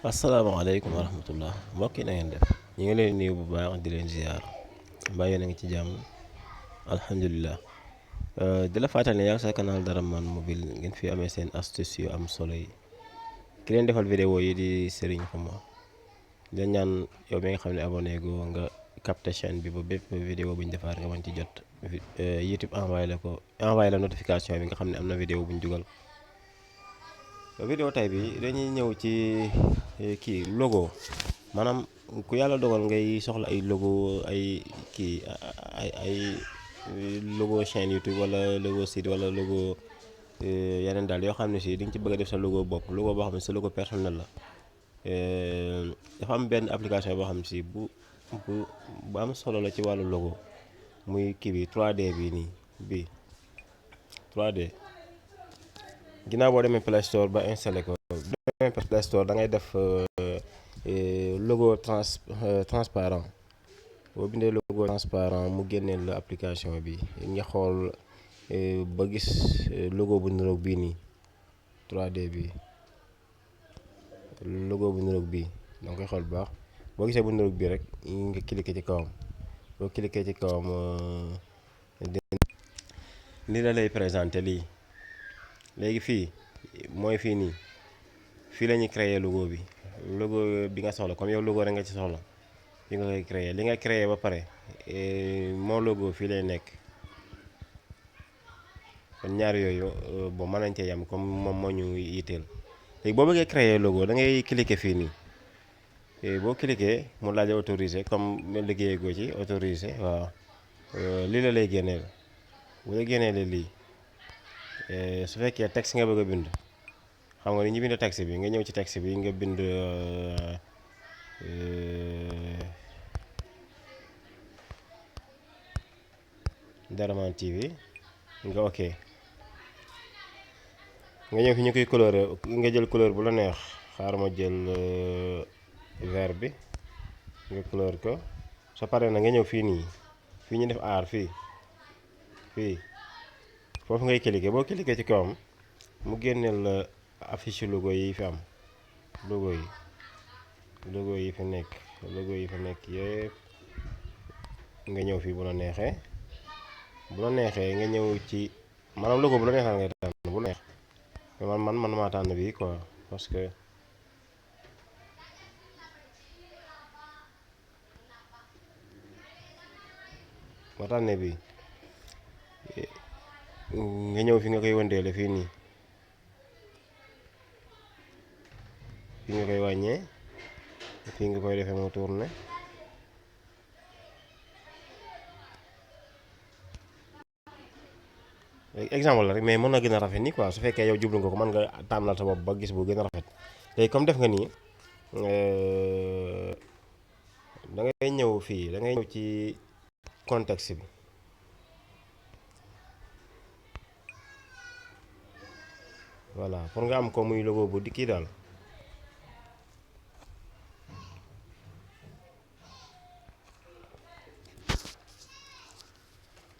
asalaamaaleykum wa rahmatullah mbokk yi na ngeen def ñu ngi leen nuyu bu baax di leen ziar mbaa yéen a ngi ci jàmm alhamdulilah. di la fàttali ne yaa ngi sa canal Dara Man Mobile ngeen fi amee seen astuce yu am solo yi ki leen defal vidéo yi di Serigne Xuma di la ñaan yow mi nga xam ne abonné go nga capté chaîne bi ba bépp vidéo bu ñu defaat nga mën ci jot YouTube envoyé la notification bi nga xam ne am na vidéo bu ñu dugal. vidéo tay bi dañuy ñëw ci kii logo maanaam ku yàlla dogal ngay soxla ay logo ay kii ay logo chaîne YouTube wala logo site wala logo yeneen daal yoo xam ne si di nga ci bëgg a def sa logo bopp logo boo xam ne sa logo personnel la. dafa am benn application boo xam ne si bu am solo la ci wàllu logo muy kii bi 3D bi nii bi 3D. ginnaaw boo demee Play Store ba installé ko demee Play Store da ngay def logo transparent boo bindee logo transparent mu génneel la application bi nga xool ba gis logo bu niroog bii nii 3D bi logo bu niroog bii da nga koy xool bu baax boo gisee bu niroog bii rek nga cliqué ci kawam boo cliqué ci kawam lii la lay présenté lii. léegi fii mooy fii nii fii la ñuy créer logo bi nga soxla comme yow logo rek nga ci soxla fii nga koy créer li nga créer ba pare moo logo fii lay nekk kon ñaar yooyu bon mën nañ cee yam comme moom moo ñu yitteel. léegi boo bëggee créer logo da ngay cliquer fii nii boo cliquer mu laaj autorisé comme ma liggéeyee goo ci autorisé waaw lii la lay génneel bu la génneele lii. su fekkee texte nga bëgg a bind xam nga ni ñu bind texte bi nga ñëw ci texte bi nga bind Dara Man TV nga ok nga ñëw fi ñu koy couleur nga jël couleur bu la neex xaaral ma jël vert bi nga couleur ko soo paree na nga ñëw fii nii fii ñu def aar fii foofu ngay cliquer boo cliquer ci kawam mu génneel la affiche logo yi fi am logo yi fi nekk yëpp nga ñëw fii bu la neexee nga ñëw ci maanaam logo bu la neexee ngay tànn bu neex man maa tànn bi quoi parce que ma tànnee bi nga ñëw fi nga koy wëndeele fii nii fii nga koy wàññee fii nga koy defee mu tourné exemple la rek mais mën na gën a rafet nii quoi su fekkee yow jublu nga ko mën nga tànnal sa bopp ba gis bu gën a rafet léegi comme def nga nii da ngay ñëw fii da ngay ñëw ci contexte bi voilà pour nga am ko muy logo bu dikki daal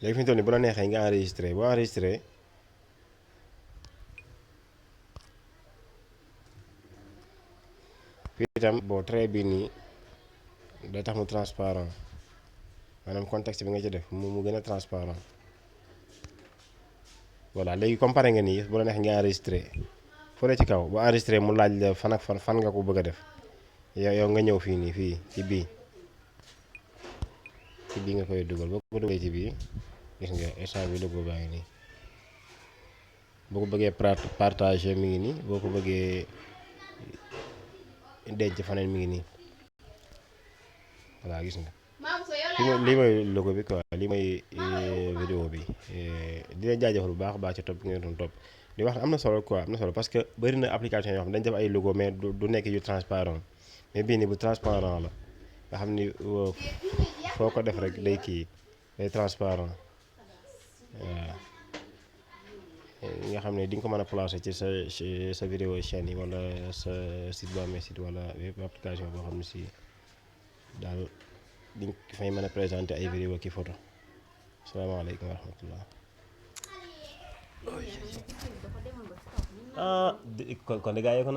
léegi fi mu toll nii bu la neexee nga enregistré boo enregistré fii itam bon trait bi nii day tax mu transparent maanaam contexte bi nga ci def mu gën a transparent voilà léegi comme pare nga nii bu la neexee nga enregistré fële ci kaw boo enregistré mu laaj la fan ak fan nga ko bëgg a def yow nga ñëw fii nii fii ci bii nga koy dugal boo ko dugalee ci bii gis nga instant bi logo baa ngi nii boo ko bëggee partager mi ngi nii boo ko bëggee denc faneen mi ngi nii voilà gis nga lii mooy logo bi quoi lii mooy vidéo bi di leen jaajëfal bu baax baax ci topp ngeen doon topp di wax am na solo quoi am na solo parce que bëri na application yoo xam ne dañ def ay logo mais du nekk yu transparent mais bii nii bu transparent la nga xam ni foo ko def rek day kii day transparent waaw nga xam ne di nga ko mën a placer ci sa vidéo chaîne yi wala sa site boo amee site wala bépp application boo xam ne si daal di nga fay mën a présenter ay vidéo ki photo asalaamaaleykum wa rahmatullah kon de gaa yi ko